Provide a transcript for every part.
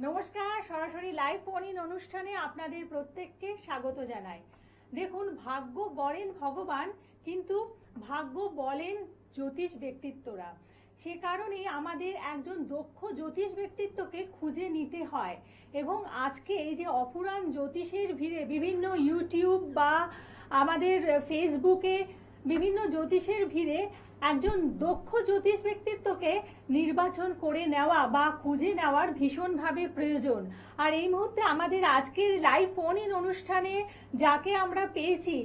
নমস্কার, সরাসরি live phone in অনুষ্ঠানে আপনাদের প্রত্যেককে স্বাগত জানাই। দেখুন, ভাগ্য গড়েন ভগবান, কিন্তু ভাগ্য বলেন জ্যোতিষ ব্যক্তিত্বরা। সে কারণেই আমাদের একজন দক্ষ জ্যোতিষ ব্যক্তিত্বকে খুঁজে নিতে হয়। এবং আজকে এই যে অপুরাণ জ্যোতিষের ভিড়ে বিভিন্ন ইউটিউব বা আমাদের ফেসবুকে বিভিন্ন জ্যোতিষের ভিড়ে একজন দক্ষ জ্যোতিষ ব্যক্তিত্বকে নির্বাচন করে নেওয়া বা খুঁজে নেওয়ার ভীষণভাবে প্রয়োজন। আর এই মুহূর্তে আমাদের আজকের লাইভ ফোন ইন অনুষ্ঠানে যাকে আমরা পেয়েছি,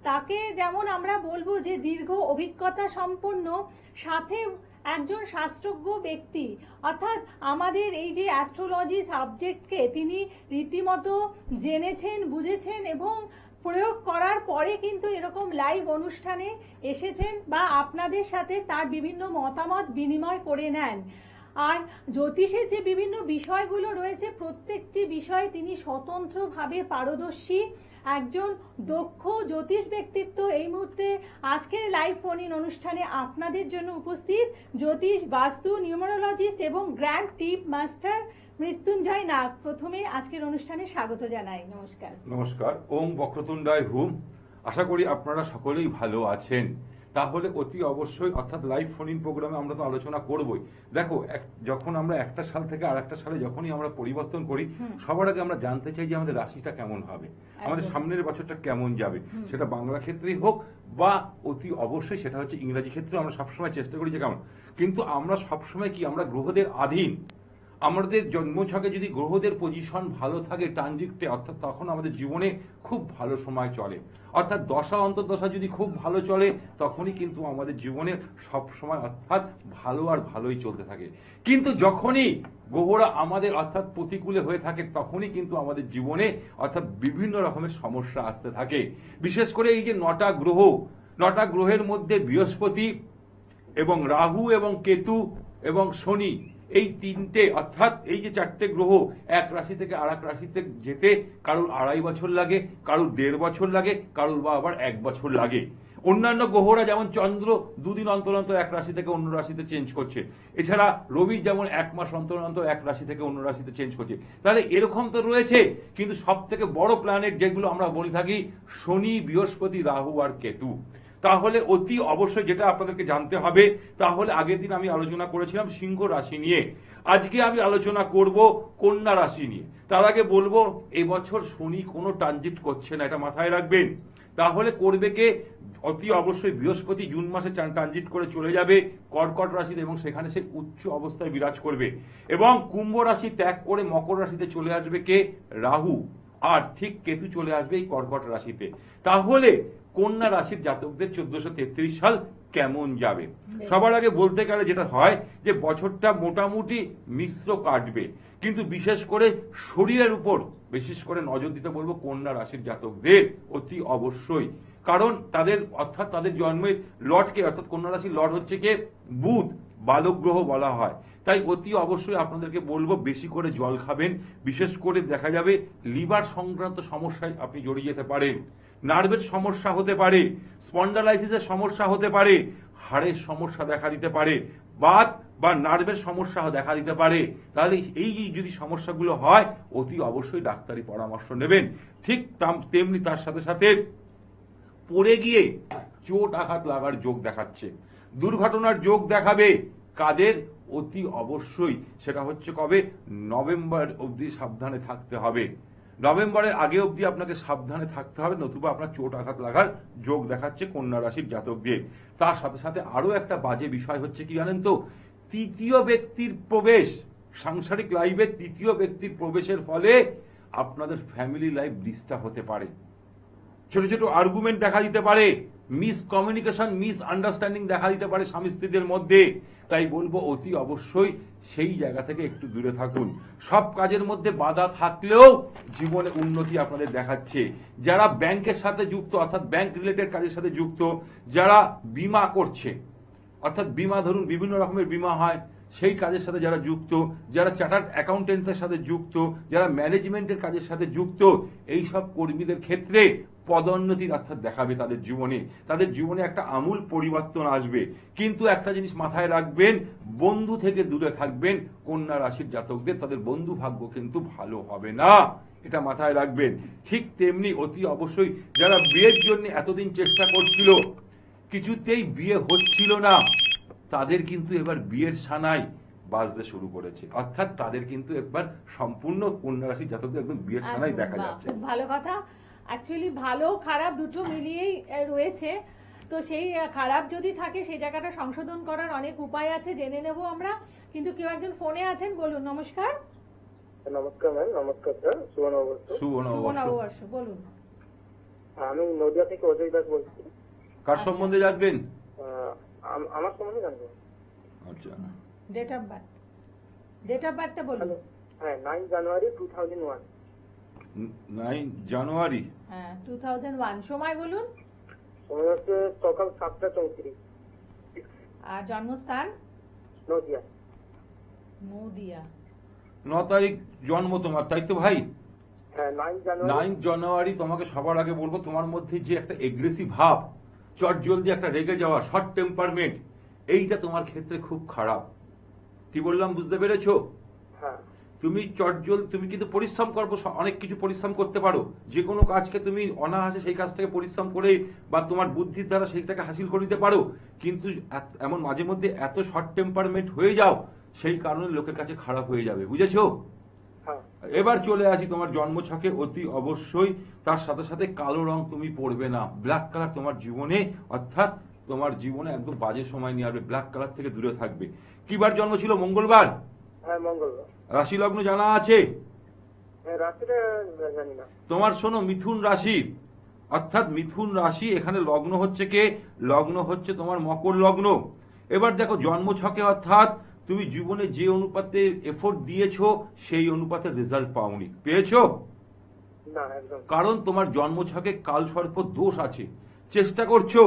তাকে যেমন আমরা বলবো যে দীর্ঘ অভিজ্ঞতা সম্পন্ন, সাথে একজন শাস্ত্রজ্ঞ ব্যক্তি। অর্থাৎ আমাদের এই যে অ্যাস্ট্রোলজি সাবজেক্টকে তিনি রীতিমতো জেনেছেন, বুঝেছেন এবং প্রয়োগ করার পরে কিন্তু এরকম লাইভ অনুষ্ঠানে এসেছেন বা আপনাদের সাথে তার বিভিন্ন মতামত বিনিময় করে নেন। আর জ্যোতিষের যে বিভিন্ন বিষয়গুলো রয়েছে, প্রত্যেকটি বিষয়ে তিনি স্বতন্ত্রভাবে পারদর্শী একজন দক্ষ জ্যোতিষ ব্যক্তিত্ব। এই মুহূর্তে আজকের লাইভ ফোন ইন অনুষ্ঠানে আপনাদের জন্য উপস্থিত জ্যোতিষ, বাস্তু, নিউমারোলজিস্ট এবং গ্র্যান্ড টিপ মাস্টার মৃত্যুঞ্জয় নাগ। প্রথমে আজকের অনুষ্ঠানে স্বাগত জানাই। নমস্কার। নমস্কার। ওম বক্রতুণ্ডায় হুম। আশা করি আপনারা সকলেই ভালো আছেন। তাহলে অতি অবশ্যই, অর্থাৎ লাইভ ফোন ইন প্রোগ্রামে আমরা তো আলোচনা করবই। দেখো, যখন আমরা একটা সাল থেকে আর একটা সালে যখনই আমরা পরিবর্তন করি, সবার আগে আমরা জানতে চাই যে আমাদের রাশিটা কেমন হবে, আমাদের সামনের বছরটা কেমন যাবে। সেটা বাংলা ক্ষেত্রেই হোক বা অতি অবশ্যই সেটা হচ্ছে ইংরাজি ক্ষেত্রে, আমরা সবসময় চেষ্টা করি যে কেমন। কিন্তু আমরা সবসময় কি, আমরা গ্রহদের আধীন। আমাদের জন্মছকে যদি গ্রহদের পজিশন ভালো থাকে ট্রানজিটে, অর্থাৎ তখন আমাদের জীবনে খুব ভালো সময় চলে। অর্থাৎ দশা অন্তর্দশা যদি খুব ভালো চলে, তখনই কিন্তু আমাদের জীবনে সব সময় অর্থাৎ ভালো আর ভালোই চলতে থাকে। কিন্তু যখনই গ্রহরা আমাদের অর্থাৎ প্রতিকূলে হয়ে থাকে, তখনই কিন্তু আমাদের জীবনে অর্থাৎ বিভিন্ন রকমের সমস্যা আসতে থাকে। বিশেষ করে এই যে 9টা গ্রহ, 9টা গ্রহের মধ্যে বৃহস্পতি এবং রাহু এবং কেতু এবং শনি, এই তিনটে অর্থাৎ এই যে 4টে গ্রহ এক রাশি থেকে আর এক রাশিতে যেতে কারুর 2.5 বছর লাগে, কারুর 1.5 বছর লাগে, কারুর বা আবার 1 বছর লাগে। অন্যান্য গ্রহরা যেমন চন্দ্র 2 দিন অন্তর অন্তর এক রাশি থেকে অন্য রাশিতে চেঞ্জ করছে। এছাড়া রবি যেমন 1 মাস অন্তর অন্তর এক রাশি থেকে অন্য রাশিতে চেঞ্জ করছে। তাহলে এরকম তো রয়েছে, কিন্তু সব থেকে বড় প্ল্যানেট যেগুলো আমরা বলে থাকি শনি, বৃহস্পতি, রাহু আর কেতু। তাহলে অতি অবশ্যই যেটা আপনাদেরকে জানতে হবে, তাহলে আগের দিন আমি আলোচনা করেছিলাম সিংহ রাশি নিয়ে, আজকে আমি আলোচনা করব কন্যা রাশি নিয়ে। তার আগে বলবো এবছর শনি কোনো ট্রানজিট করছে না, এটা মাথায় রাখবেন। তাহলে করবে কে? অতি অবশ্যই বৃহস্পতি জুন মাসে ট্রানজিট করে চলে যাবে কর্কট রাশিতে এবং সেখানে সে উচ্চ অবস্থায় বিরাজ করবে। এবং কুম্ভ রাশি ত্যাগ করে মকর রাশিতে চলে আসবে কে? রাহু। আর ঠিক কেতু চলে আসবে এই কর্কট রাশিতে। তাহলে কন্যা রাশির জাতকদের 1433 সাল কেমন যাবে? সবার আগে বলতে গেলে যেটা হয় যে বছরটা মোটামুটি মিশ্র কাটবে, কিন্তু বিশেষ করে শরীরের উপর বিশেষ করে নজর দিতে বলবো কন্যা রাশির জাতকদের অতি অবশ্যই। কারণ তাদের অর্থাৎ তাদের জন্মের লর্ডকে, অর্থাৎ কন্যা রাশির লর্ড হচ্ছে কে? বুধ, বালক গ্রহ বলা হয়। তাই অতি অবশ্যই আপনাদেরকে বলবো বেশি করে জল খাবেন। বিশেষ করে দেখা যাবে লিভার সংক্রান্ত সমস্যায় আপনি জড়িয়ে যেতে পারেন, নার্ভের সমস্যা হতে পারে, স্পন্ডালাইসিসের সমস্যা হতে পারে, হাড়ের সমস্যা দেখা দিতে পারে, বাত বা নার্ভের সমস্যা দেখা দিতে পারে। তাহলে এই যদি সমস্যাগুলো হয় অতি অবশ্যই ডাক্তারি পরামর্শ নেবেন। ঠিক তেমনি তার সাথে সাথে পড়ে গিয়ে চোট আঘাত লাগার যোগ দেখাচ্ছে, দুর্ঘটনার যোগ দেখাবে। কাদের? অতি অবশ্যই সেটা হচ্ছে কবে? নভেম্বর অবধি সাবধানে থাকতে হবে। নভেম্বরের আগে অবধি আপনাকে সাবধানে থাকতে হবে, নতুবা আপনার চোট আঘাত লাগার যোগ দেখাচ্ছে কন্যা রাশির জাতকদের। তার সাথে সাথে আরো একটা বাজে বিষয় হচ্ছে কি জানেন তো? তৃতীয় ব্যক্তির প্রবেশ, সাংসারিক লাইফে তৃতীয় ব্যক্তির প্রবেশের ফলে আপনাদের ফ্যামিলি লাইফ ডিস্টার্ব হতে পারে, ছোট ছোট আর্গুমেন্ট দেখা দিতে পারে, মিস কমিউনিকেশন, মিস আন্ডারস্ট্যান্ডিং দেখা দিতে পারে স্বামী স্ত্রীদের মধ্যে। তাই বলবো অতি অবশ্যই সেই জায়গা থেকে একটু দূরে থাকুন। সব কাজের মধ্যে বাধা থাকলেও জীবনে উন্নতি আপনাদের দেখাচ্ছে। যারা ব্যাংকের সাথে যুক্ত, অর্থাৎ ব্যাংক রিলেটেড কাজের সাথে যুক্ত, যারা বীমা করছে, অর্থাৎ বীমা ধরুন বিভিন্ন রকমের বীমা হয়, সেই কাজের সাথে যারা যুক্ত, যারা চার্টার্ড অ্যাকাউন্টেন্টের সাথে যুক্ত, যারা ম্যানেজমেন্টের কাজের সাথে যুক্ত, এই সব কর্মীদের ক্ষেত্রে পদোন্নতির অর্থাৎ দেখাবে তাদের জীবনে, তাদের জীবনে একটা আমূল পরিবর্তন আসবে। কিন্তু একটা জিনিস মাথায় রাখবেন, বন্ধু থেকে দূরে থাকবেন। কন্যা রাশির জাতকদের তাদের বন্ধু ভাগ্য কিন্তু ভালো হবে না, এটা মাথায় রাখবেন। ঠিক তেমনি অতি অবশ্যই যারা বিয়ের জন্য এতদিন চেষ্টা করছিল, কিছুতেই বিয়ে হচ্ছিল না, তাদের কিন্তু এবার বিয়ের সানাই বাজতে শুরু করেছে। অর্থাৎ তাদের কিন্তু একবার সম্পূর্ণ কন্যা রাশির জাতকদের একদম বিয়ের সানাই দেখা যাচ্ছে। খুব ভালো কথা। অ্যাকচুয়ালি ভালো খারাপ দুটো মিলিয়েই রয়েছে। তো সেই খারাপ যদি থাকে সেই জায়গাটা সংশোধন করার অনেক উপায় আছে, জেনে নেব আমরা। কিন্তু কেউ একজন ফোনে আছেন, বলুন। নমস্কার। নমস্কার ম্যাম। নমস্কার স্যার। শুভ নববর্ষ। শুভ নববর্ষ, বলুন। আমি নদিয়া থেকে অজয় দাস বলছি। কার সম্বন্ধে জানবেন? আমার সম্বন্ধে জানবো। আচ্ছা, date of birth, date of বার্থটা বলুন। হ্যাঁ, 9 জানুয়ারি 2001। 9 জানুয়ারি, হ্যাঁ 2001। সময় বলুন। সময় হচ্ছে সকাল 7:34। আর জন্মস্থান? নদিয়া। নদিয়া। 9 তারিখ জন্ম তোমার, তাই তো ভাই? হ্যাঁ, 9 জানুয়ারি। 9 জানুয়ারি। তোমাকে সবার আগে বলবো, তোমার মধ্যে যে একটা এগ্রেসিভ ভাব, চট জলদি একটা রেগে যাওয়া, শর্ট টেম্পারমেন্ট, এইটা তোমার ক্ষেত্রে খুব খারাপ। কি বললাম বুঝতে পেরেছো? হ্যাঁ। তুমি তুমি কিন্তু পরিশ্রম করবো, অনেক কিছু পরিশ্রম করতে পারো। যে কোনো কাজকে তুমি অনায়াসে সেই কাজটাকে পরিশ্রম করে বা তোমার বুদ্ধির দ্বারা সেইটাকে হাসিল করে নিতে পারো। কিন্তু এমন মাঝে মধ্যে এত শর্ট টেম্পারমেন্ট হয়ে যাও, সেই কারণে লোকের কাছে খারাপ হয়ে যাবে, বুঝেছো? এবার চলে আসি তোমার জন্মছকে। অতি অবশ্যই তার সাথে সাথে কালো রং তুমি পরবে না। ব্ল্যাক কালার তোমার জীবনে, অর্থাৎ তোমার জীবনে একদম বাজে সময় নিয়ে আসবে। ব্ল্যাক কালার থেকে দূরে থাকবে। কি বার জন্ম ছিল? মঙ্গলবার? হ্যাঁ, মঙ্গলবার। রাশি লগ্ন জানা আছে? হ্যাঁ, রাশিটা জানি না। তোমার শোনো, মিথুন রাশি, অর্থাৎ মিথুন রাশি। এখানে লগ্ন হচ্ছে কে? লগ্ন হচ্ছে তোমার মকর লগ্ন। এবার দেখো জন্মছকে, অর্থাৎ তুমি জীবনে যে অনুপাতে এফোর্ট দিয়েছো সেই অনুপাতে রেজাল্ট পাওনি, পেয়েছো? না, একদম। কারণ তোমার জন্মছকে কাল সর্প দোষ আছে। চেষ্টা করছো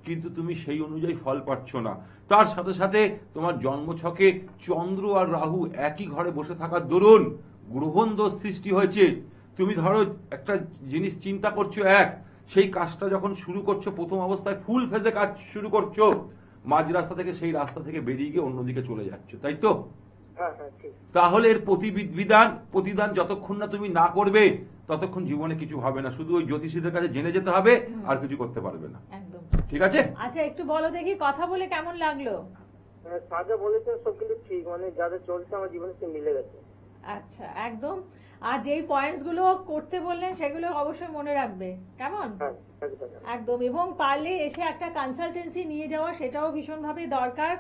কিন্তু তুমি সেই অনুযায়ী ফল পাচ্ছ না। তার সাথে সাথে তোমার জন্মছকে চন্দ্র আর রাহু একই ঘরে বসে থাকার দরুন গ্রহণ দোষ সৃষ্টি হয়েছে। তুমি ধরো একটা জিনিস চিন্তা করছো সেই কাজটা যখন শুরু করছো, প্রথম অবস্থায় ফুল ফেজে কাজ শুরু করছো, মাঝ রাস্তা থেকে সেই রাস্তা থেকে বেরিয়ে গিয়ে অন্যদিকে চলে যাচ্ছ, তাই তো? হ্যাঁ, হ্যাঁ, ঠিক। তাহলে এর প্রতিদান যতক্ষণ না তুমি না করবে ততক্ষণ জীবনে কিছু হবে না। শুধু ওই জ্যোতিষীদের কাছে জেনে যেতে হবে, আর কিছু করতে পারবে না। একদম ঠিক আছে? আচ্ছা, একটু বলো দেখি, কথা বলে কেমন লাগলো? সাজা বলেছেন সব কিন্তু ঠিক, মানে যাদের চলছে আমার জীবনে সে মিলে গেছে। আচ্ছা, একদম। আর যেই পয়েন্টস গুলো করতে বললেন সেগুলো অবশ্যই মনে রাখবে, কেমন? হ্যাঁ, একদম। একদম। এবং পারলে এসে একটা কনসালটেন্সি নিয়ে যাওয়া, সেটাও ভীষণভাবে দরকার।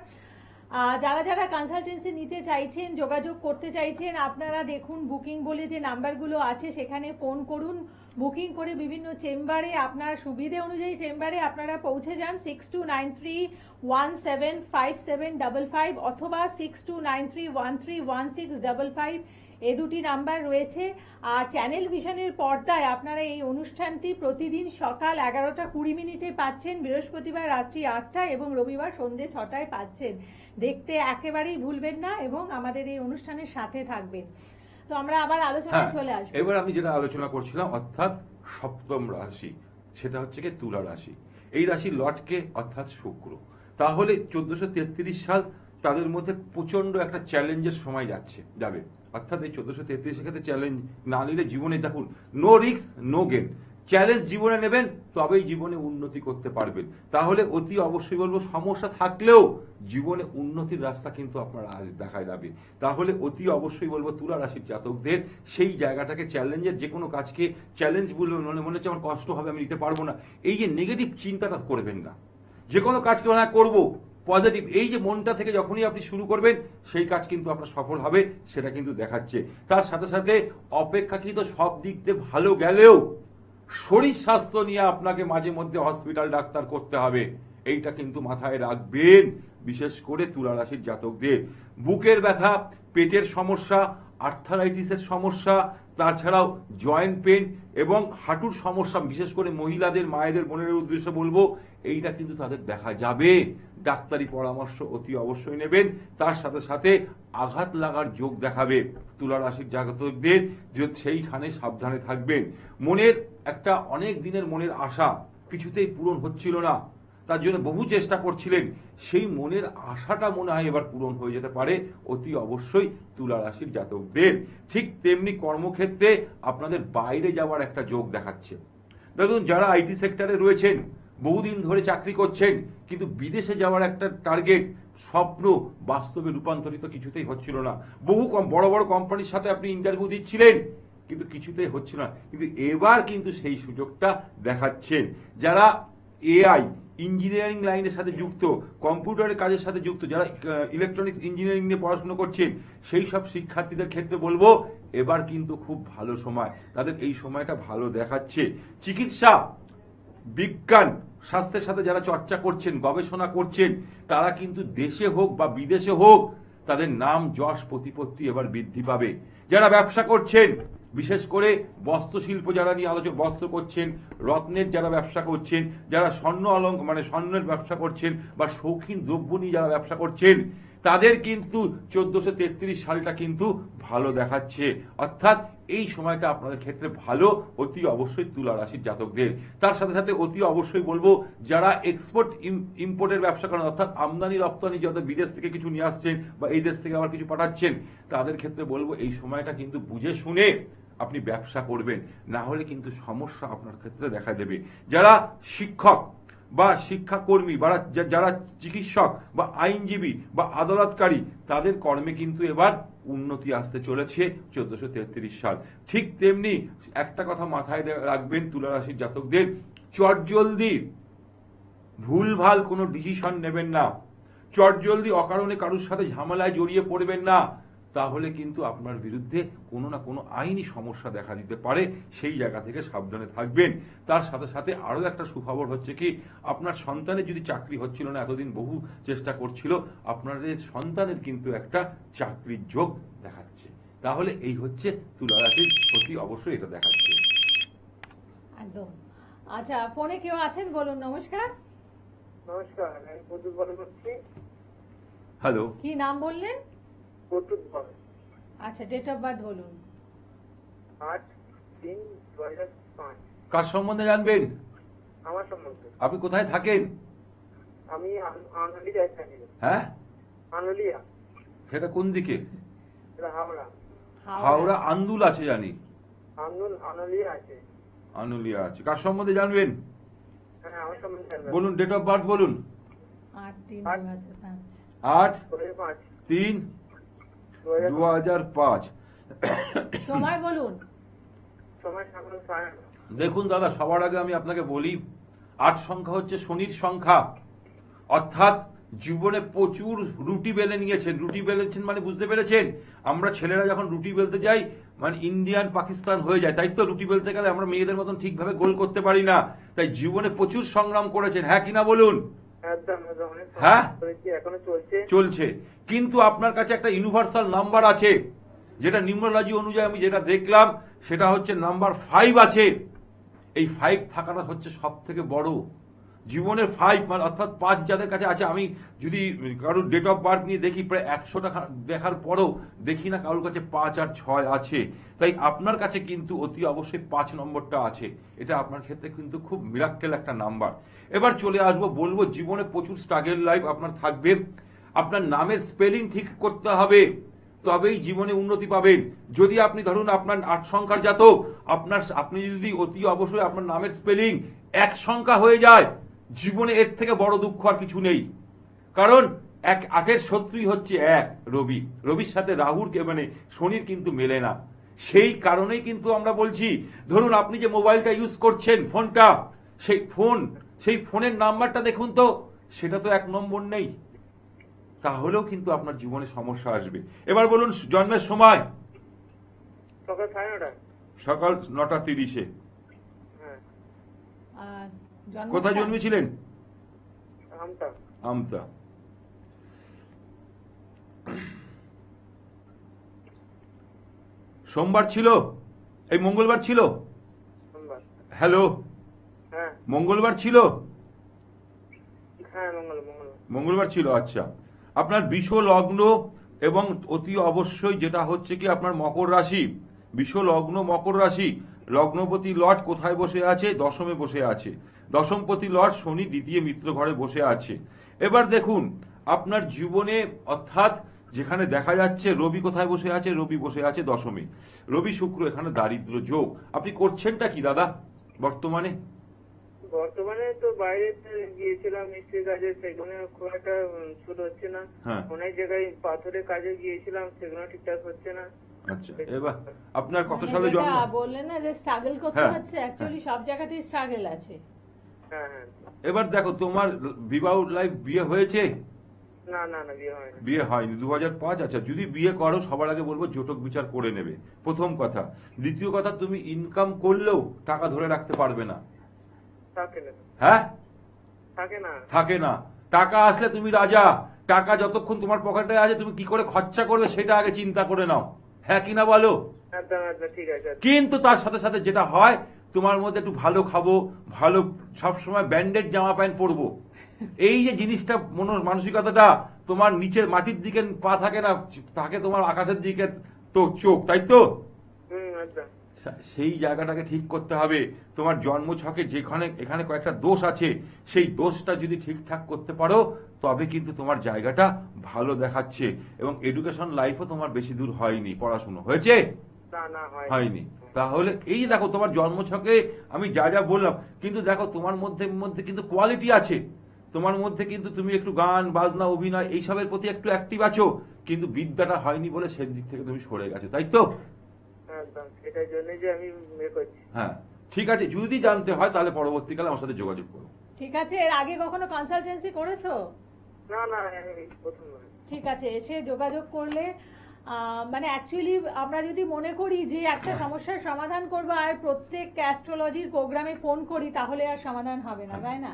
যারা যারা কনসালটেন্সি নিতে চাইছেন, যোগাযোগ করতে চাইছেন, আপনারা দেখুন বুকিং বলে যে নাম্বারগুলো আছে সেখানে ফোন করুন। বুকিং করে বিভিন্ন চেম্বারে, আপনার সুবিধে অনুযায়ী চেম্বারে আপনারা পৌঁছে যান। 6293175755 অথবা 6293131655 এই দুটি নাম্বার রয়েছে। আর চ্যানেল ভিশনের পর্দায় আপনারা এই অনুষ্ঠানটি প্রতিদিন সকাল 11:20 পাচ্ছেন, বৃহস্পতিবার রাত্রি 8টায় এবং রবিবার সন্ধ্যে 6টায় পাচ্ছেন। দেখতে একেবারেই ভুলবেন না এবং আমাদের এই অনুষ্ঠানের সাথে থাকবেন। তো আমরা আবার আলোচনায় চলে আসবো। এবার আমি যেটা আলোচনা করছিলাম, অর্থাৎ সপ্তম রাশি, সেটা হচ্ছে কি তুলা রাশি। এই রাশি লটকে, অর্থাৎ শুক্র। তাহলে 1433 সাল তাদের মধ্যে প্রচন্ড একটা চ্যালেঞ্জের সময় যাবে। অর্থাৎ এই 1433 ক্ষেত্রে চ্যালেঞ্জ না নিলে জীবনে, দেখুন, no risk no gain. Challenge জীবনে নেবেন, তবেই জীবনে উন্নতি করতে পারবেন। তাহলে অতি অবশ্যই বলবো, সমস্যা থাকলেও জীবনে উন্নতির রাস্তা কিন্তু আপনারা আজ দেখা যাবে। তাহলে অতি অবশ্যই বলবো তুলা রাশির জাতকদের সেই জায়গাটাকে, চ্যালেঞ্জের যে কোনো কাজকে চ্যালেঞ্জ বলবে, মনে হচ্ছে আমার কষ্ট হবে, আমি নিতে পারবো না, এই যে নেগেটিভ চিন্তাটা করবেন না। যে কোনো কাজকে করবো পজিটিভ, এই যে মনটা থেকে যখনই আপনি শুরু করবেন সেই কাজ কিন্তু আপনার সফল হবে, সেটা কিন্তু দেখাচ্ছে। তার সাথে সাথে অপেক্ষাকৃত সব দিক দিয়ে ভালো গেলেও শরীর স্বাস্থ্য নিয়ে আপনাকে মাঝে মধ্যে হসপিটাল ডাক্তার করতে হবে, এইটা কিন্তু মাথায় রাখবেন। বিশেষ করে তুলা রাশির জাতকদের বুকের ব্যথা, পেটের সমস্যা, আর্থারাইটিসের সমস্যা, তাছাড়াও জয়েন্ট পেন এবং হাঁটুর সমস্যা, বিশেষ করে মহিলাদের, মায়েদের, বোনের উদ্দেশ্যে বলবো, এইটা কিন্তু তাদের দেখা যাবে। ডাক্তারি পরামর্শ অতি অবশ্যই নেবেন। তার সাথে সাথে আঘাত লাগার যোগ দেখাবে তুলা রাশির জাতকদের, যে সেইখানে সাবধানে থাকবেন। মনের একটা অনেক দিনের মনের আশা কিছুতেই পূরণ হচ্ছিল না, তার জন্য বহু চেষ্টা করছিলেন, সেই মনের আশাটা মনে হয় এবার পূরণ হয়ে যেতে পারে অতি অবশ্যই তুলা রাশির জাতকদের। ঠিক তেমনি কর্মক্ষেত্রে আপনাদের বাইরে যাওয়ার একটা যোগ দেখাচ্ছে। দেখুন, যারা আইটি সেক্টরে রয়েছেন, বহুদিন ধরে চাকরি করছেন, কিন্তু বিদেশে যাওয়ার একটা টার্গেট, স্বপ্ন বাস্তবে রূপান্তরিত কিছুতেই হচ্ছিল না। বহু বড় বড় কোম্পানির সাথে আপনি ইন্টারভিউ দিচ্ছিলেন, কিন্তু কিছুতেই হচ্ছিল না। কিন্তু এবার কিন্তু সেই সুযোগটা দেখাচ্ছেন। যারা এআই ইঞ্জিনিয়ারিং লাইনের সাথে যুক্ত, কম্পিউটারের কাজের সাথে যুক্ত, যারা ইলেকট্রনিক্স ইঞ্জিনিয়ারিং নিয়ে পড়াশোনা করছেন, সেই সব শিক্ষার্থীদের ক্ষেত্রে বলবো এবার কিন্তু খুব ভালো সময়, তাদের এই সময়টা ভালো দেখাচ্ছে। চিকিৎসা, বিজ্ঞান, স্বাস্থ্যের সাথে যারা চর্চা করছেন, গবেষণা করছেন, তারা কিন্তু দেশে হোক বা বিদেশে হোক তাদের নাম যশ প্রতিপত্তি এবার বৃদ্ধি পাবে। যারা ব্যবসা করছেন, বিশেষ করে বস্ত্রশিল্প যারা নিয়ে আলোচনা, বস্ত্র করছেন, রত্নের যারা ব্যবসা করছেন, যারা স্বর্ণ মানে স্বর্ণের ব্যবসা করছেন, বা শৌখিন দ্রব্য নিয়ে যারা ব্যবসা করছেন, তাদের কিন্তু 1433 সালটা কিন্তু ভালো দেখাচ্ছে। অর্থাৎ এই সময়টা আপনাদের ক্ষেত্রে ভালো অতি অবশ্যই তুলা রাশির জাতকদের। তার সাথে সাথে অতি অবশ্যই বলবো যারা এক্সপোর্ট ইম্পোর্টের ব্যবসা করেন, অর্থাৎ আমদানি রপ্তানি, যত বিদেশ থেকে কিছু নিয়ে আসছেন বা এই দেশ থেকে আবার কিছু পাঠাচ্ছেন, তাদের ক্ষেত্রে বলবো এই সময়টা কিন্তু বুঝে শুনে আপনি ব্যবসা করবেন, না হলে কিন্তু সমস্যা আপনার ক্ষেত্রে দেখা দেবে। যারা শিক্ষক বা শিক্ষাকর্মী বা যারা চিকিৎসক বা আইনজীবী বা আদালতকারী, তাদের কর্মে কিন্তু এবার উন্নতি আসতে চলেছে 1433 সাল। ঠিক তেমনি একটা কথা মাথায় রাখবেন তুলা রাশির জাতকদের, চটজলদি ভুলভাল কোনো ডিসিশন নেবেন না, চটজলদি অকারণে কারোর সাথে ঝামেলায় জড়িয়ে পড়বেন না, তাহলে কিন্তু আপনার বিরুদ্ধে কোনো না কোনো আইনি সমস্যা দেখা দিতে পারে। সেই জায়গা থেকে সাবধানে থাকবেন। তার সাথে সাথে আরো একটা সুখবর হচ্ছে কি, আপনার সন্তানের যদি চাকরি হচ্ছিল না, এতদিন বহু চেষ্টা করছিল, আপনাদের সন্তানের কিন্তু একটা চাকরির যোগ দেখাচ্ছে। তাহলে এই হচ্ছে তুলা রাশির প্রতি অবশ্যই এটা দেখাচ্ছে। একদম। আচ্ছা, ফোনে কেউ আছেন, বলুন। নমস্কার। নমস্কার, আমি প্রদ্যুৎ বল করছি। হ্যালো, কি নাম বললেন? প্রদ্যুৎ বল। আচ্ছা, ডেট অফ বার্থ বলুন। 8/3/2005। কার সম্বন্ধে জানবেন? আমার সম্বন্ধে। আপনি কোথায় থাকেন? আমি আনলিয়ায় থাকি। হ্যাঁ, আনলিয়া। সেটা কোন দিকে? এটা হাওড়া। হাওড়া আন্দুল আছে জানি, আনলিয়া আছে। আনুলিয়া আছে। কার সম্বন্ধে জানবেন? হ্যাঁ, আমার সম্বন্ধে জানবেন। বলুন, ডেট অফ বার্থ বলুন। 8/3/2005। 8/3/2005। সময় বলুন। সময় সকাল 9:30। দেখুন দাদা, সবার আগে আমি আপনাকে বলি, 8 সংখ্যা হচ্ছে শনির সংখ্যা। অর্থাৎ জীবনে প্রচুর রুটি বেলে নিয়েছেন। রুটি বেলেছেন মানে বুঝতে পেরেছেন? আমরা ছেলেরা যখন রুটি বেলতে যাই, মানে ইন্ডিয়ান পাকিস্তান হয়ে যায়, তাই তো। রুটি বেলতে গেলে আমরা মেয়েদের মতন ঠিকভাবে গোল করতে পারি না, তাই জীবনে প্রচুর সংগ্রাম করেছেন, হ্যাঁ কিনা বলুন? হ্যাঁ, এখনো চলছে। চলছে। কিন্তু আপনার কাছে একটা ইউনিভার্সাল নাম্বার আছে, যেটা নিউমারোলজি অনুযায়ী আমি যেটা দেখলাম, সেটা হচ্ছে নাম্বার 5 আছে। এই 5 থাকাটা হচ্ছে সব থেকে বড় জীবনের 5, মানে অর্থাৎ 5 যাদের কাছে আছে। আমি যদি কারোর ডেট অফ বার্থ নিয়ে দেখি, প্রায় 100টা দেখার পরেও দেখি না কারোর কাছে 5 আর 6 আছে। তাই আপনার কাছে কিন্তু অতি অবশ্যই 5 নম্বরটা আছে। এটা আপনার ক্ষেত্রে কিন্তু খুব মিরাক্কেল একটা নাম্বার। এবার চলে আসবো, বলবো জীবনে প্রচুর স্ট্রাগল লাইফ আপনার থাকবে। আপনার নামের স্পেলিং ঠিক করতে হবে, তবেই জীবনে উন্নতি পাবেন। যদি আপনি ধরুন আপনার 8 সংখ্যার জাতক, আপনি যদি অতি অবশ্যই আপনার নামের স্পেলিং 1 সংখ্যা হয়ে যায়, জীবনে এর থেকে বড় দুঃখ আর কিছু নেই। কারণ 8-এর শত্রুই হচ্ছে 1, রবি। রবির সাথে রাহুর মানে শনির কিন্তু মেলে না। সেই কারণেই কিন্তু আমরা বলছি, ধরুন আপনি যে মোবাইলটা ইউজ করছেন, ফোনটা, সেই ফোনের নাম্বারটা দেখুন তো, সেটা তো 1 নম্বর নেই। তাহলেও কিন্তু আপনার জীবনে সমস্যা আসবে। এবার বলুন জন্মের সময়। সকাল 9:30। সকাল 9:30। হ্যাঁ। কোথায় জন্মেছিলেন? আমতা। আমতা। সোমবার ছিল? এই মঙ্গলবার ছিল? সোমবার। হ্যালো, হ্যাঁ। মঙ্গলবার ছিল? হ্যাঁ মঙ্গলবার। মঙ্গলবার ছিল, আচ্ছা। আপনার বিষ লগ্ন এবং অতি অবশ্যই যেটা হচ্ছে কি আপনার মকর রাশি, বিষ লগ্ন মকর রাশি, লগ্নপতি লর্ড কোথায় বসে আছে? দশমে বসে আছে। দশমপতি লর্ড শনি দ্বিতীয় মিত্র ঘরে বসে আছে। এবার দেখুন আপনার জীবনে অর্থাৎ যেখানে দেখা যাচ্ছে রবি কোথায় বসে আছে? রবি বসে আছে দশমে। রবি শুক্র এখানে দারিদ্র যোগ। আপনি করছেনটা কি দাদা বর্তমানে? বর্তমানে তো বাইরে গিয়েছিলাম মিস্ত্রি কাজে, সেখানে খুব একটা শুরু হচ্ছে না। হ্যাঁ। অনেক জায়গায় পাথরের কাজে গিয়েছিলাম, সেগুলো ঠিকঠাক হচ্ছে না। আচ্ছা, এবার আপনার কত মানে সালে যেটা জন্ম? বললেন না যে স্ট্রাগল করতে হ্যাঁ, হচ্ছে, অ্যাকচুয়ালি সব জায়গাতেই স্ট্রাগল আছে। হ্যাঁ হ্যাঁ। এবার দেখো তোমার বিবাহ লাইফ, বিয়ে হয়েছে? না না না, বিয়ে হয়নি। বিয়ে হয়নি 2005। আচ্ছা, যদি বিয়ে করো সবার আগে বলবো জটক বিচার করে নেবে, প্রথম কথা। দ্বিতীয় কথা, তুমি ইনকাম করলেও টাকা ধরে রাখতে পারবে না। থাকে না। হ্যাঁ, থাকে না। থাকে না। টাকা আসলে তুমি রাজা, টাকা যতক্ষণ তোমার পকেটে আছে তুমি কি করে খরচা করবে সেটা আগে চিন্তা করে নাও। হ্যাঁ কিনা বলো? একদম একদম ঠিক আছে। কিন্তু তার সাথে সাথে যেটা হয়, তোমার মধ্যে একটু ভালো খাবো, ভালো সবসময় ব্যান্ডেড জামা প্যান্ট পরবো, এই যে জিনিসটা মানসিকতাটা, তোমার নিচের মাটির দিকে পা থাকে না, থাকে তোমার আকাশের দিকে তো চোখ, তাই তো? একদম। সেই জায়গাটাকে ঠিক করতে হবে। তোমার জন্ম ছকে যেখানে এখানে কয়েকটা দোষ আছে, সেই দোষটা যদি ঠিকঠাক করতে পারো তবে কিন্তু তোমার জায়গাটা ভালো দেখাচ্ছে। এবং এডুকেশন লাইফও তোমার বেশি দূর হয়নি, পড়াশুনো হয়েছে? না না, হয়নি। তাহলে এই দেখো তোমার জন্মছকে আমি যা যা বললাম, কিন্তু দেখো তোমার মধ্যে মধ্যে কিন্তু কোয়ালিটি আছে, তোমার মধ্যে কিন্তু তুমি একটু গান বাজনা অভিনয় এইসবের প্রতি একটু অ্যাক্টিভ আছো, কিন্তু বিদ্যাটা হয়নি বলে সেদিক থেকে তুমি সরে গেছো, তাই তো? একদম, সেটার জন্য যে আমি ইয়ে করছি। হ্যাঁ, ঠিক আছে। যদি জানতে হয় তাহলে পরবর্তীকালে আমার সাথে যোগাযোগ করো। ঠিক আছে, এর আগে কখনো কনসালটেন্সি করেছো? না না, আমি প্রথম। ঠিক আছে, এসে যোগাযোগ করলে মানে অ্যাকচুয়ালি আমরা যদি মনে করি যে একটা সমস্যার সমাধান করবো আর প্রত্যেক অ্যাস্ট্রোলজির প্রোগ্রামে ফোন করি, তাহলে আর সমাধান হবে না, তাই না?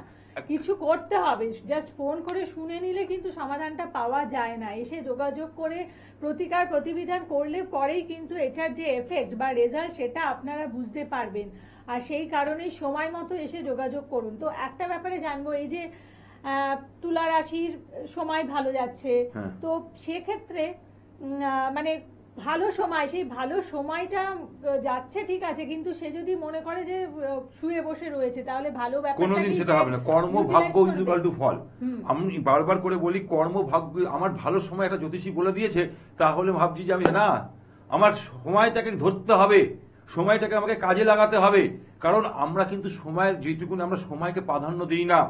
কিছু করতে হবে। জাস্ট ফোন করে শুনে নিলে কিন্তু সমাধানটা পাওয়া যায় না। এসে যোগাযোগ করে প্রতিকার প্রতিবিধান করলে পরেই কিন্তু এটার যে এফেক্ট বা রেজাল্ট সেটা আপনারা বুঝতে পারবেন। আর সেই কারণেই সময় মতো এসে যোগাযোগ করুন। তো একটা ব্যাপারে জানবো, এই যে তুলা রাশির সময় ভালো যাচ্ছে, হ্যাঁ। তো সেক্ষেত্রে মানে ভালো সময়, সেই ভালো সময়টা যাচ্ছে ঠিক আছে, কিন্তু সে যদি মনে করে যে শুয়ে বসে রয়েছে, তাহলে ভালো ব্যাপারটা কোনোদিন কি সেটা সে হবে না। কর্ম ভাগ্য utilize ইজ ইকুয়াল টু করবে? ফল। হুম। আমি বারবার করে বলি কর্ম ভাগ্য। আমার ভালো সময় একটা জ্যোতিষী বলে দিয়েছে, তাহলে ভাবছি যে আমি না, আমার সময়টাকে ধরতে হবে, সময়টাকে আমাকে কাজে লাগাতে হবে। কারণ আমরা কিন্তু সময়ের যেটুকুন আমরা সময়কে প্রাধান্য দিই না।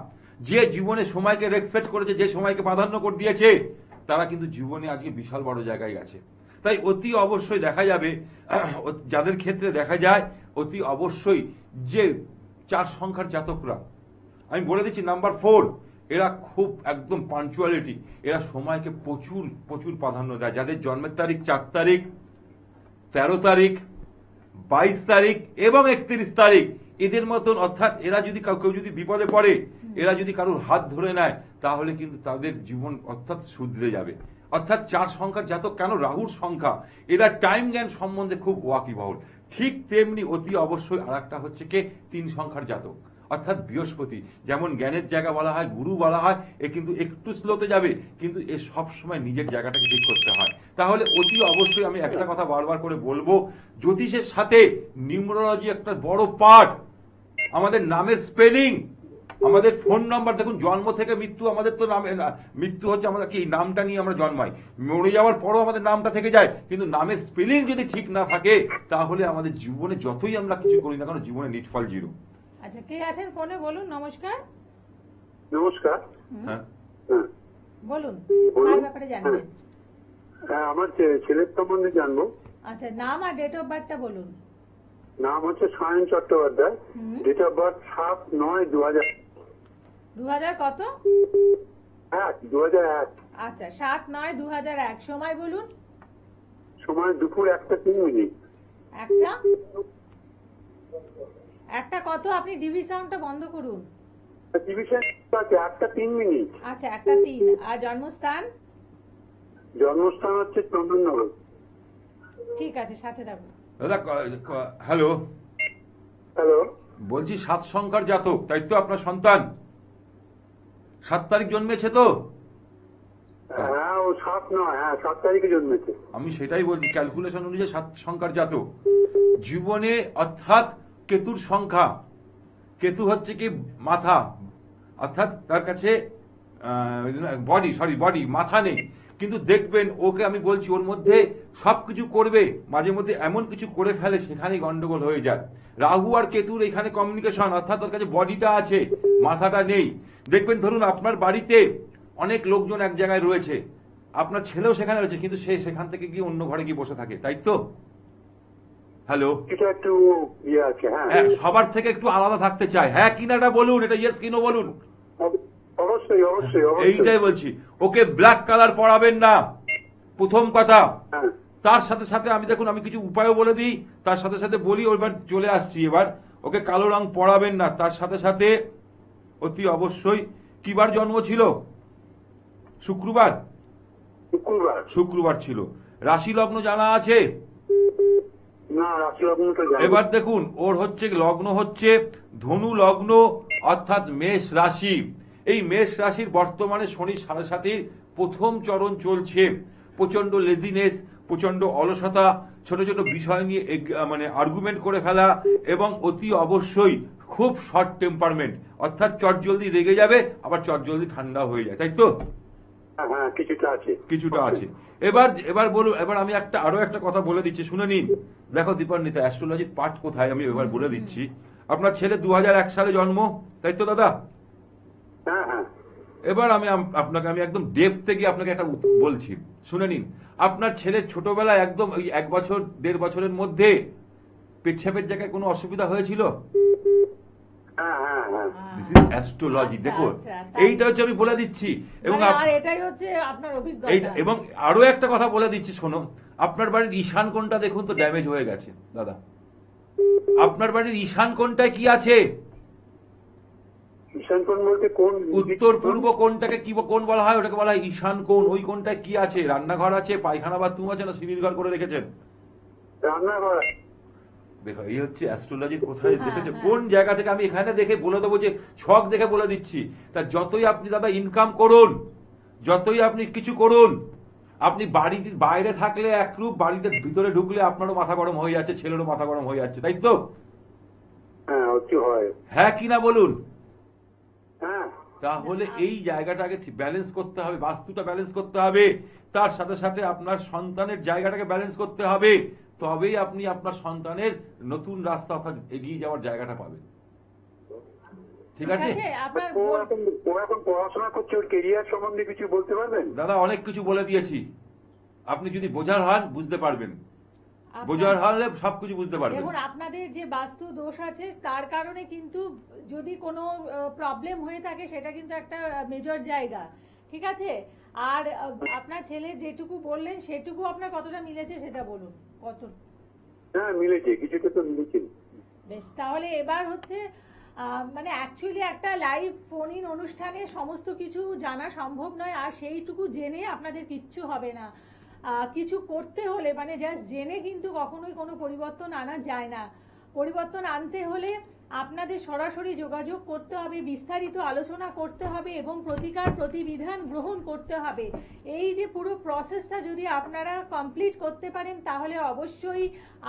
যে জীবনে সময়কে রেসপেক্ট করেছে, যে সময়কে প্রাধান্য করে দিয়েছে, তারা কিন্তু জীবনে আজকে বিশাল বড় জায়গায় গেছে। তাই অতি অবশ্যই দেখা যাবে, যাদের ক্ষেত্রে দেখা যায় অতি অবশ্যই যে 4 সংখ্যার জাতকরা, আমি বলে দিচ্ছি নাম্বার 4, এরা খুব একদম পাঞ্চুয়ালিটি, এরা সময়কে প্রচুর প্রচুর প্রাধান্য দেয়। যাদের জন্মের তারিখ 4 তারিখ, 13 তারিখ, 22 তারিখ এবং 31 তারিখ, এদের মতন, অর্থাৎ এরা যদি কেউ যদি বিপদে পড়ে, এরা যদি কারোর হাত ধরে নেয়, তাহলে কিন্তু তাদের জীবন অর্থাৎ শুধরে যাবে। অর্থাৎ 4 সংখ্যার জাতক, কেন রাহুর সংখ্যা, এরা টাইম জ্ঞান সম্বন্ধে খুব ওয়াকিবহল। ঠিক তেমনি অতি অবশ্যই আর একটা হচ্ছে কে 3 সংখ্যার জাতক, অর্থাৎ বৃহস্পতি। যেমন জ্ঞানের জায়গা বলা হয়, গুরু বলা হয়, এ কিন্তু একটু স্লোতে যাবে, কিন্তু এ সব সময় নিজের জায়গাটাকে ঠিক করতে হয়। তাহলে অতি অবশ্যই আমি একটা কথা বারবার করে বলবো, জ্যোতিষের সাথে নিউমেরোলজি একটা বড় পার্ট। আমাদের নামের স্পেলিং, আমাদের ফোন নাম্বার, দেখুন জন্ম থেকে মৃত্যু, আমাদের তো নামে মৃত্যু হচ্ছে আমাদের কি নামটা নিয়ে আমরা জন্মাই, মরে যাওয়ার পরও আমাদের নামটা থেকে যায়, কিন্তু নামের স্পেলিং যদি ঠিক না থাকে তাহলে আমাদের জীবনে যতই আমরা কিছু করি না কেন, জীবনে নিটফল জিরো। আচ্ছা, কে আছেন ফোনে বলুন। নমস্কার। নমস্কার। হ্যাঁ, হ্যাঁ, বলুন, বলুন। কার ব্যাপারে জানবেন? হ্যাঁ, আমার ছেলের সম্বন্ধে জানবো। আচ্ছা, নাম আর ডেট অফ বার্থটা বলুন। নাম হচ্ছে সায়ন চট্টোপাধ্যায়, হুম। Date of birth 7/9/2001। 2000 কত? 2001। আচ্ছা, 7/9/2001। সময় বলুন। সময় দুপুর 1:03। একটা কত? আপনি ডিভি সাউন্ডটা বন্ধ করুন। ডিভিশন আছে 1:03। আচ্ছা, 1:03। আর জন্মস্থান? জন্মস্থান হচ্ছে চন্দননগর। ঠিক আছে, সাথে থাকুন। দাদা হ্যালো, হ্যালো। বলছি 7 সংখ্যার জাতক, তাই তো আপনার সন্তান? 7 তারিখ জন্মেছে তো? হ্যাঁ ও 7-9, হ্যাঁ 7 তারিখে জন্মেছে। আমি সেটাই বলছি, ক্যালকুলেশন অনুযায়ী 7 সংখ্যার জাতক। জীবনে অর্থাৎ কেতুর সংখ্যা, কেতু হচ্ছে কি মাথা, অর্থাৎ তার কাছে বডি মাথা নেই, কিন্তু দেখবেন ওকে আমি বলছি ওর মধ্যে সবকিছু করবে, মাঝে মধ্যে এমন কিছু করে ফেলে সেখানেই গন্ডগোল হয়ে যায়। রাহু আর কেতুর এখানে কমিউনিকেশন, অর্থাৎ ওর কাছে বডিটা আছে মাথাটা নেই। দেখবেন ধরুন আপনার বাড়িতে অনেক লোকজন এক জায়গায় রয়েছে, আপনার ছেলেও সেখানে রয়েছে, কিন্তু সে সেখান থেকে গিয়ে অন্য ঘরে গিয়ে বসে থাকে, তাই তো? হ্যালো, এটা একটু ইয়ে আছে। হ্যাঁ হ্যাঁ, সবার থেকে একটু আলাদা থাকতে চায়, হ্যাঁ কিনাটা বলুন, এটা ইয়েস কিনো বলুন। অবশ্যই অবশ্যই অবশ্যই। এইটাই বলছি, ওকে ব্ল্যাক কালার পরাবেন না, প্রথম কথা। হ্যাঁ তার সাথে সাথে আমি দেখুন আমি কিছু উপায়ও বলে দিই, তার সাথে সাথে বলি, এবার চলে আসছি এবার, ওকে কালো রং পরাবেন না। তার সাথে সাথে অতি অবশ্যই, কিবার জন্ম ছিল? শুক্রবার, শুক্রবার। শুক্রবার ছিল। রাশি লগ্ন জানা আছে? না রাশি লগ্নটা জানি। এবার দেখুন ওর হচ্ছে লগ্ন হচ্ছে ধনু লগ্ন, অর্থাৎ মেষ রাশি। এই মেষ রাশির বর্তমানে শনি 7.5 প্রথম চরণ চলছে। প্রচন্ড লেজিনেস, প্রচন্ড অলসতা, ছোট ছোট বিষয় নিয়ে মানে আর্গুমেন্ট করে ফেলা, এবং অতি অবশ্যই খুব শর্ট টেম্পারমেন্ট, অর্থাৎ চটজলদি রেগে যাবে আবার চটজলদি ঠান্ডা হয়ে যায়, তাই তো? হ্যাঁ হ্যাঁ কিছুটা আছে। কিছুটা আছে। এবার বলুন, এবার আমি আরো একটা কথা বলে দিচ্ছি, শুনে নিন। দেখো দীপান্বিতা, অ্যাস্ট্রোলজির পার্ট কোথায় আমি এবার বলে দিচ্ছি। আপনার ছেলে 2001 সালে জন্ম, তাই তো দাদা? হ্যাঁ হ্যাঁ এবার আমি আপনাকে একদম ডেপথে গিয়ে আপনাকে একটা বলছি, শুনে নিন। আপনার ছেলের ছোটবেলায় একদম ওই 1 বছর 1.5 বছরের মধ্যে পেচ্ছাপের জায়গায় কোনো অসুবিধা হয়েছিল? হ্যাঁ হ্যাঁ হ্যাঁ দিস ইজ অ্যাস্ট্রোলজি। আচ্ছা, দেখুন আচ্ছা, এইটা হচ্ছে আমি বলে দিচ্ছি, এবং মানে আর এটাই হচ্ছে আপনার অভিজ্ঞতা। এবং আরো একটা কথা বলে দিচ্ছি, শোনো। আপনার বাড়ির ঈশান কোণটা দেখুন তো ড্যামেজ হয়ে গেছে দাদা। আপনার বাড়ির ঈশান কোণটায় কি আছে? ঈশান কোণ বলতে কোন? উত্তর পূর্ব কোণটাকে কি কোণ বলা হয়? ওটাকে বলা হয় ঈশান কোণ। ওই কোণটায় কি আছে? রান্নাঘর আছে, পায়খানা বাথরুম আছে, না সিঁড়ির ঘর করে রেখেছেন? রান্নাঘর। দেখো এই হচ্ছে অ্যাস্ট্রোলজির কোথায় হ্যাঁ, দেখেছে, হ্যাঁ। কোন জায়গা থেকে আমি এখানে দেখে বলে দেবো, যে ছক দেখে বলে দিচ্ছি। তা যতই আপনি দাদা ইনকাম করুন, যতই আপনি কিছু করুন, আপনি বাড়ির বাইরে থাকলে একরূপ, বাড়িতে ভিতরে ঢুকলে আপনারও মাথা গরম হয়ে যাচ্ছে, ছেলেরও মাথা গরম হয়ে যাচ্ছে, তাই তো? হ্যাঁ হচ্ছে হয়। হ্যাঁ কিনা বলুন। হ্যাঁ তাহলে এই জায়গাটাকে ব্যালেন্স করতে হবে, বাস্তুটা ব্যালেন্স করতে হবে, তার সাথে সাথে আপনার সন্তানের জায়গাটাকে ব্যালেন্স করতে হবে, তবেই আপনি আপনার সন্তানের নতুন রাস্তা, অর্থাৎ এগিয়ে যাওয়ার জায়গাটা পাবেন। ঠিক আছে? আপনার ও এখন পড়াশোনা করছে, ওর কেরিয়ার সম্বন্ধে কিছু বলতে পারবেন? দাদা অনেক কিছু বলে দিয়েছি, আপনি যদি বোঝার হন বুঝতে পারবেন, আপনার- বোঝার হলে সবকিছু বুঝতে পারবেন। দেখুন আপনাদের যে বাস্তু দোষ আছে তার কারণে কিন্তু যদি কোনো প্রবলেম হয়ে থাকে সেটা কিন্তু একটা মেজর জায়গা, ঠিক আছে? আর আপনার ছেলে যেটুকু বললেন সেটুকু আপনার কতটা মিলেছে সেটা বলুন, কত? হ্যাঁ মিলেছে, কিছুটা তো মিলেছে। বেশ, তাহলে এবার হচ্ছে মানে অ্যাকচুয়ালি একটা লাইভ ফোন ইন অনুষ্ঠানে সমস্ত কিছু জানা সম্ভব নয়, আর সেইটুকু জেনে আপনাদের কিচ্ছু হবে না। কিছু করতে হলে মানে জাস্ট জেনে কিন্তু কখনোই কোনো পরিবর্তন আনা যায় না। পরিবর্তন আনতে হলে আপনাদের সরাসরি যোগাযোগ করতে হবে, বিস্তারিত আলোচনা করতে হবে এবং প্রতিকার প্রতিবিধান গ্রহণ করতে হবে। এই যে পুরো প্রসেসটা যদি আপনারা কমপ্লিট করতে পারেন তাহলে অবশ্যই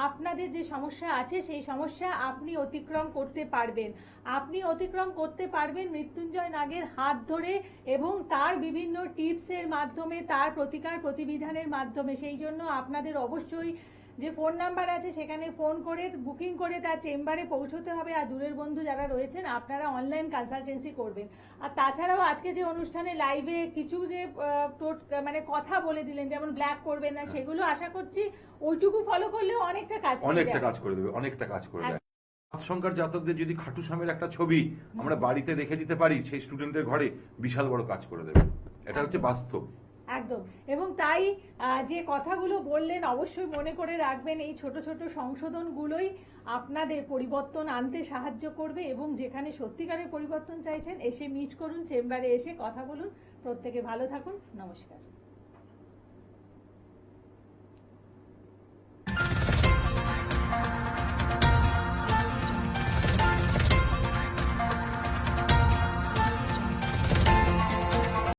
আপনাদের যে সমস্যা আছে সেই সমস্যা আপনি অতিক্রম করতে পারবেন। আপনি অতিক্রম করতে পারবেন মৃত্যুঞ্জয় নাগের হাত ধরে এবং তার বিভিন্ন টিপসের মাধ্যমে, তার প্রতিকার প্রতিবিধানের মাধ্যমে। সেই জন্য আপনাদের অবশ্যই যে ফোন নাম্বার আছে সেখানে ফোন করে বুকিং করে তার চেম্বারে পৌঁছতে হবে। আর দূরের বন্ধু যারা রয়েছেন আপনারা অনলাইন কনসালটেন্সি করবেন। আর তাছাড়াও আজকে যে অনুষ্ঠানে লাইভে কিছু যে মানে কথা বলে দিলেন, যেমন ব্ল্যাক করবেন না, সেগুলো আশা করছি ওইটুকু ফলো করলেও অনেকটা কাজ হয়ে অনেকটা যাবে। কাজ করে দেবে, অনেকটা কাজ করে দেবে। সংখ্যার জাতকদের যদি খাটু স্বামীর একটা ছবি আমরা বাড়িতে রেখে দিতে পারি, সেই স্টুডেন্টের ঘরে বিশাল বড় কাজ করে দেবে, এটা হচ্ছে বাস্তব। একদম। এবং তাই যে কথাগুলো বললেন অবশ্যই মনে করে রাখবেন, এই ছোট ছোট সংশোধনগুলোই আপনাদের পরিবর্তন আনতে সাহায্য করবে। এবং যেখানে সত্যিকারের পরিবর্তন চাইছেন এসে মিট করুন, চেম্বারে এসে কথা বলুন। প্রত্যেকে ভালো থাকুন, নমস্কার।